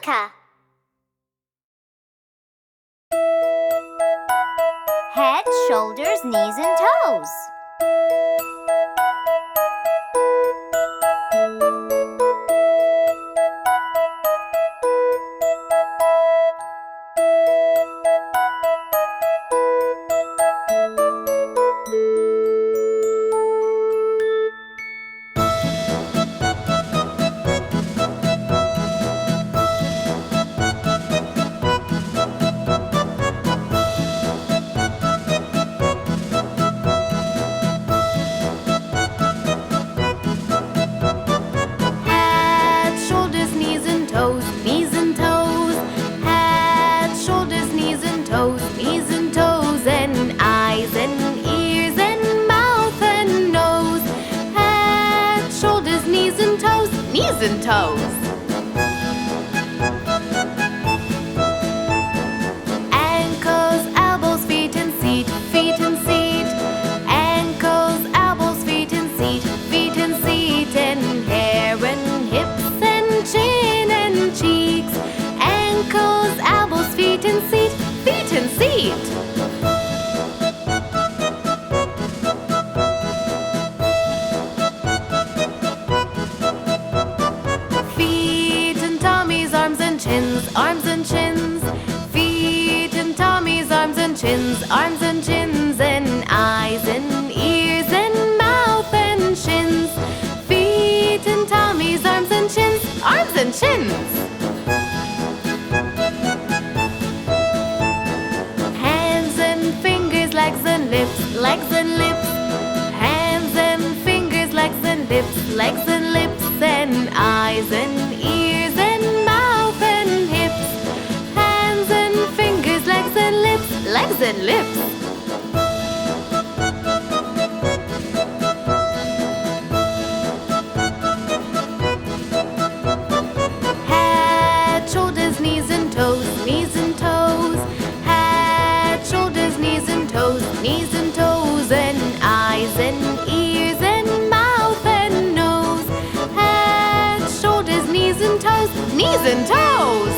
Luca. Head, shoulders, knees, and toes. Knees and toes. Ankles, elbows, feet and seat, feet and seat. Ankles, elbows, feet and seat, feet and seat. And hair and hips and chin and cheeks. Ankles, elbows, feet and seat, feet and seat. Arms and chins, feet and tummies, arms and chins, arms and chins, and eyes and ears and mouth and shins, feet and tummies, arms and chins, arms and chins. Hands and fingers, legs and lips, legs and lips. Hands and fingers, legs and lips, legs and lips, and eyes and ears and mouth and hips. Hands and fingers, legs and lips, legs and lips. Head, shoulders, knees and toes, knees and toes. Head, shoulders, knees and toes, knees and toes, and eyes and ears and mouth and nose. Head, shoulders, knees and toes, knees and toes.